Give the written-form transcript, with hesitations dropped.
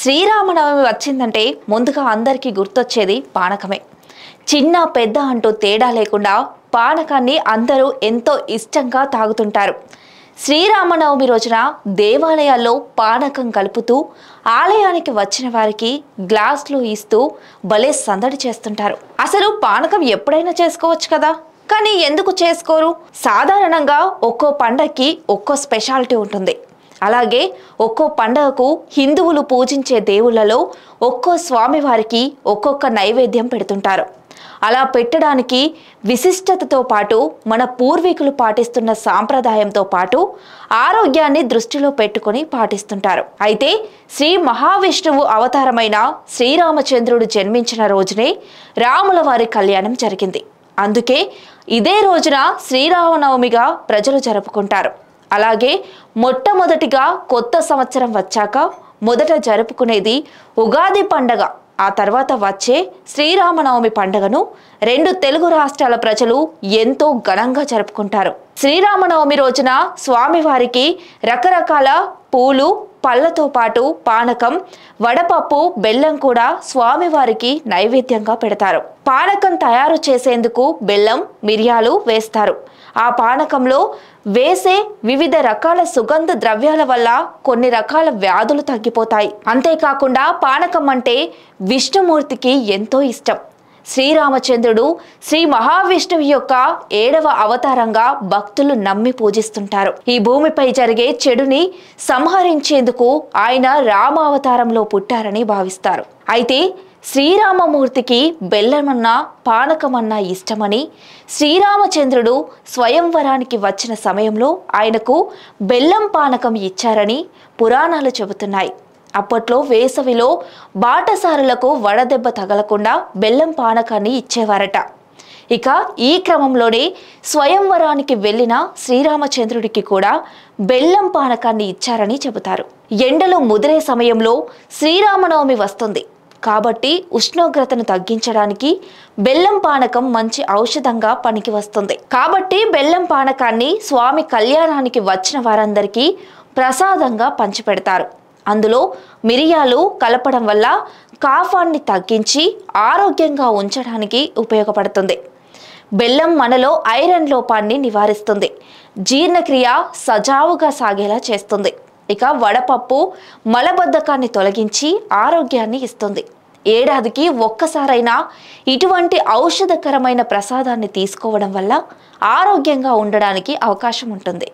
శ్రీరామనవమి వచ్చిందంటే ముందుగా అందరికీ గుర్తొచ్చేది పానకమే. చిన్న పెద్ద అంటూ తేడా లేకుండా పానకాన్ని అందరూ ఎంతో ఇష్టంగా తాగుతుంటారు. శ్రీరామనవమి రోజున దేవాలయాల్లో పానకం కలుపుతూ ఆలయానికి వచ్చిన వారికి గ్లాసులు ఇస్తూ భలే సందడి చేస్తుంటారు. అసలు పానకం ఎప్పుడైనా చేసుకోవచ్చు కదా, కానీ ఎందుకు చేసుకోరు? సాధారణంగా ఒక్కో పండగకి ఒక్కో స్పెషాలిటీ ఉంటుంది. అలాగే ఒక్కో పండగకు హిందువులు పూజించే దేవుళ్లలో ఒక్కో స్వామివారికి ఒక్కొక్క నైవేద్యం పెడుతుంటారు. అలా పెట్టడానికి విశిష్టతతో పాటు మన పూర్వీకులు పాటిస్తున్న సాంప్రదాయంతో పాటు ఆరోగ్యాన్ని దృష్టిలో పెట్టుకొని పాటిస్తుంటారు. అయితే శ్రీ మహావిష్ణువు అవతారమైన శ్రీరామచంద్రుడు జన్మించిన రోజునే రాముల వారి కళ్యాణం జరిగింది. అందుకే ఇదే రోజున శ్రీరామనవమిగా ప్రజలు జరుపుకుంటారు. అలాగే మొట్టమొదటిగా కొత్త సంవత్సరం వచ్చాక మొదట జరుపుకునేది ఉగాది పండగ. ఆ తర్వాత వచ్చే శ్రీరామనవమి పండుగను రెండు తెలుగు రాష్ట్రాల ప్రజలు ఎంతో ఘనంగా జరుపుకుంటారు. శ్రీరామనవమి రోజున స్వామివారికి రకరకాల పూలు పళ్ళతో పాటు పానకం, వడపప్పు, బెల్లం కూడా స్వామివారికి నైవేద్యంగా పెడతారు. పానకం తయారు చేసేందుకు బెల్లం, మిరియాలు వేస్తారు. ఆ పానకంలో వేసే వివిధ రకాల సుగంధ ద్రవ్యాల వల్ల కొన్ని రకాల వ్యాధులు తగ్గిపోతాయి. అంతేకాకుండా పానకం అంటే విష్ణుమూర్తికి ఎంతో ఇష్టం. శ్రీరామచంద్రుడు శ్రీ మహావిష్ణువు యొక్క 7వ అవతారంగా భక్తులు నమ్మి పూజిస్తుంటారు. ఈ భూమిపై జరిగే చెడుని సంహరించేందుకు ఆయన రామావతారంలో పుట్టారని భావిస్తారు. అయితే శ్రీరామమూర్తికి బెల్లమన్నా పానకమన్నా ఇష్టమని శ్రీరామచంద్రుడు స్వయంవరానికి వచ్చిన సమయంలో ఆయనకు బెల్లం పానకం ఇచ్చారని పురాణాలు చెబుతున్నాయి. అప్పట్లో వేసవిలో బాటసారులకు వడదెబ్బ తగలకుండా బెల్లం పానకాన్ని ఇచ్చేవారట. ఇక ఈ క్రమంలోనే స్వయంవరానికి వెళ్ళిన శ్రీరామచంద్రుడికి కూడా బెల్లం పానకాన్ని ఇచ్చారని చెబుతారు. ఎండలు ముదిరే సమయంలో శ్రీరామనవమి వస్తుంది కాబట్టి ఉష్ణోగ్రతను తగ్గించడానికి బెల్లం పానకం మంచి ఔషధంగా పనికి వస్తుంది. కాబట్టి బెల్లం పానకాన్ని స్వామి కళ్యాణానికి వచ్చిన వారందరికీ ప్రసాదంగా పంచిపెడతారు. అందులో మిరియాలు కలపడం వల్ల కాఫాన్ని తగ్గించి ఆరోగ్యంగా ఉంచడానికి ఉపయోగపడుతుంది. బెల్లం మనలో ఐరన్ లోపాన్ని నివారిస్తుంది. జీర్ణక్రియ సజావుగా సాగేలా చేస్తుంది. ఇక వడపప్పు మలబద్ధకాన్ని తొలగించి ఆరోగ్యాన్ని ఇస్తుంది. ఏడాదికి ఒక్కసారైనా ఇటువంటి ఔషధకరమైన ప్రసాదాన్ని తీసుకోవడం వల్ల ఆరోగ్యంగా ఉండడానికి అవకాశం ఉంటుంది.